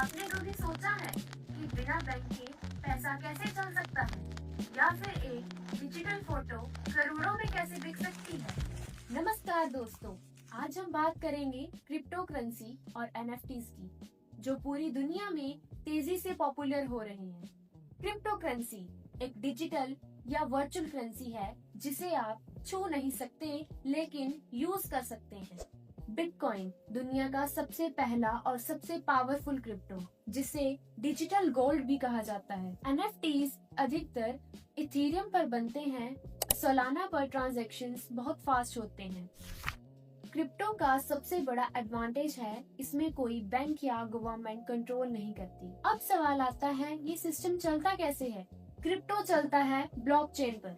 आपने कभी सोचा है कि बिना बैंक के पैसा कैसे चल सकता है, या फिर एक डिजिटल फोटो करोड़ों में कैसे बिक सकती है? नमस्कार दोस्तों, आज हम बात करेंगे क्रिप्टो करेंसी और एनएफटीज की, जो पूरी दुनिया में तेजी से पॉपुलर हो रहे हैं। क्रिप्टो करेंसी एक डिजिटल या वर्चुअल करेंसी है जिसे आप छू नहीं सकते लेकिन यूज कर सकते हैं। बिटकॉइन दुनिया का सबसे पहला और सबसे पावरफुल क्रिप्टो, जिसे डिजिटल गोल्ड भी कहा जाता है। एनएफटीज अधिकतर इथेरियम पर बनते हैं। सालाना पर ट्रांजैक्शंस बहुत फास्ट होते हैं। क्रिप्टो का सबसे बड़ा एडवांटेज है इसमें कोई बैंक या गवर्नमेंट कंट्रोल नहीं करती। अब सवाल आता है, ये सिस्टम चलता कैसे है? क्रिप्टो चलता है ब्लॉकचेन पर।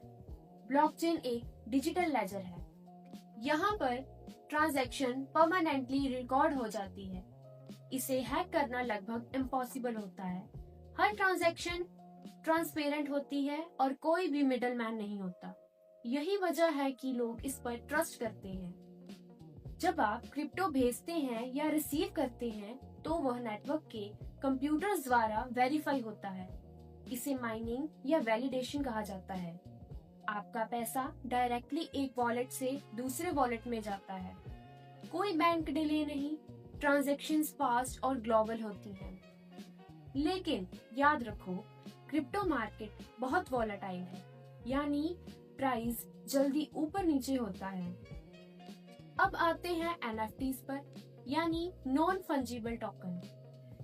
ब्लॉकचेन एक डिजिटल लेजर है। यहाँ पर ट्रांजैक्शन परमानेंटली रिकॉर्ड हो जाती है। इसे हैक करना लगभग इम्पॉसिबल होता है। हर ट्रांजैक्शन ट्रांसपेरेंट होती है और कोई भी मिडलमैन नहीं होता। यही वजह है कि लोग इस पर ट्रस्ट करते हैं। जब आप क्रिप्टो भेजते हैं या रिसीव करते हैं तो वह नेटवर्क के कंप्यूटर्स द्वारा वेरीफाई होता है। इसे माइनिंग या वैलिडेशन कहा जाता है। आपका पैसा डायरेक्टली एक वॉलेट से दूसरे वॉलेट में जाता है। कोई बैंक डिले नहीं, ट्रांजैक्शंस फास्ट और ग्लोबल होती हैं। लेकिन याद रखो, क्रिप्टो मार्केट बहुत वॉलेटाइल है, यानी प्राइस जल्दी ऊपर नीचे होता है। अब आते हैं एनएफटीज पर, यानी non fungible token.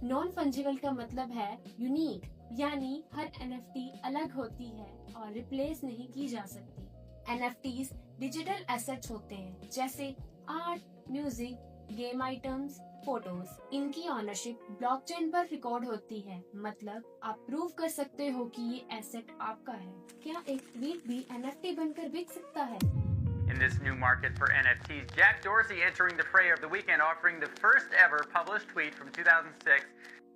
Non fungible का मतलब है यूनिक, यानी हर एनएफटी अलग होती है और रिप्लेस नहीं की जा सकती। एनएफटीज डिजिटल एसेट्स होते हैं, जैसे art, music, game items, photos. इनकी ऑनरशिप ब्लॉकचेन पर रिकॉर्ड होती है, मतलब आप प्रूव कर सकते हो कि ये एसेट आपका है। क्या एक ट्वीट भी एनएफटी बनकर बिक सकता है? In this new market for NFTs, Jack Dorsey entering the fray of the weekend, offering the first ever published tweet from 2006.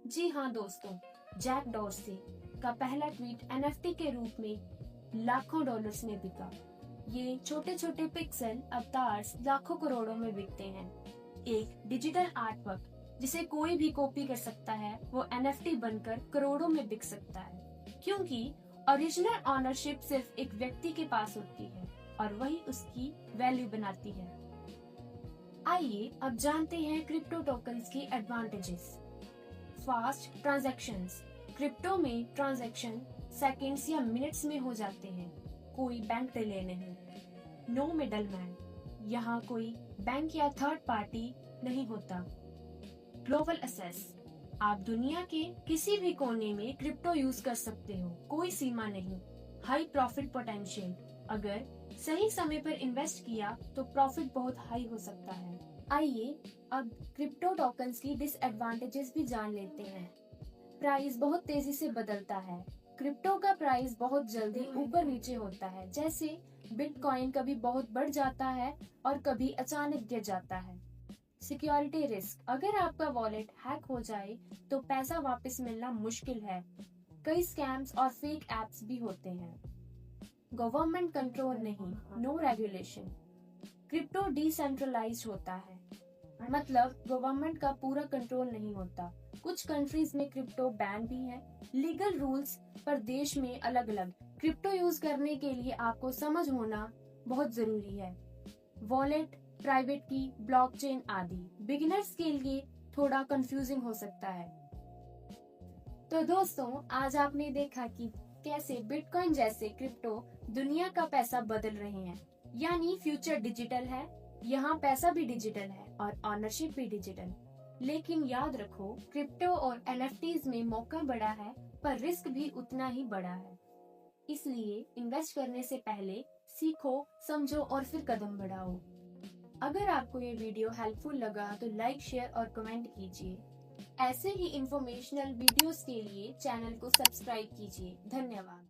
जी हाँ दोस्तों, जैक डॉर्सी का पहला ट्वीट एनएफटी के रूप में लाखों डॉलर्स में बिका। ये छोटे छोटे पिक्सल अवतार्स लाखों करोड़ों में बिकते हैं। एक डिजिटल आर्ट वर्क जिसे कोई भी कॉपी कर सकता है, वो एनएफटी बनकर करोड़ों में बिक सकता है, क्योंकि ओरिजिनल ऑनरशिप सिर्फ एक व्यक्ति के पास होती है और वही उसकी वैल्यू बनाती है। आइए अब जानते हैं क्रिप्टो टोकन्स की एडवांटेजेस। Fast transactions. क्रिप्टो में ट्रांजैक्शन सेकंड्स या मिनट्स में हो जाते हैं। कोई बैंक डिले नहीं। No middleman. यहाँ कोई बैंक या थर्ड पार्टी नहीं होता। Global access. आप दुनिया के किसी भी कोने में क्रिप्टो यूज कर सकते हो, कोई सीमा नहीं। High profit potential. अगर सही समय पर इन्वेस्ट किया तो प्रॉफिट बहुत हाई हो सकता है। आइए अब क्रिप्टो टोकन्स की डिसएडवांटेजेस भी जान लेते हैं। प्राइस बहुत तेजी से बदलता है। क्रिप्टो का प्राइस बहुत जल्दी ऊपर नीचे होता है, जैसे बिटकॉइन कभी बहुत बढ़ जाता है और कभी अचानक गिर जाता है। Security risk. अगर आपका वॉलेट हैक हो जाए तो पैसा वापस मिलना मुश्किल है। कई स्कैम्स और फेक एप्स भी होते हैं। गवर्नमेंट कंट्रोल नहीं, नो रेगुलेशन। क्रिप्टो डिसेंट्रलाइज्ड होता है, मतलब गवर्नमेंट का पूरा कंट्रोल नहीं होता। कुछ कंट्रीज में क्रिप्टो बैन भी है। लीगल रूल्स पर देश में अलग अलग। क्रिप्टो यूज करने के लिए आपको समझ होना बहुत जरूरी है। वॉलेट, प्राइवेट की, ब्लॉकचेन आदि। बिगिनर्स के लिए थोड़ा कंफ्यूजिंग हो सकता है। तो दोस्तों, आज आपने देखा कि कैसे बिटकॉइन जैसे क्रिप्टो दुनिया का पैसा बदल रहे हैं, यानी फ्यूचर डिजिटल है। यहाँ पैसा भी डिजिटल है और ऑनरशिप भी डिजिटल। लेकिन याद रखो, क्रिप्टो और एनएफटीज में मौका बड़ा है पर रिस्क भी उतना ही बड़ा है। इसलिए इन्वेस्ट करने से पहले सीखो, समझो और फिर कदम बढ़ाओ। अगर आपको ये वीडियो हेल्पफुल लगा तो लाइक, शेयर और कमेंट कीजिए। ऐसे ही इंफॉर्मेशनल वीडियोस के लिए चैनल को सब्सक्राइब कीजिए। धन्यवाद।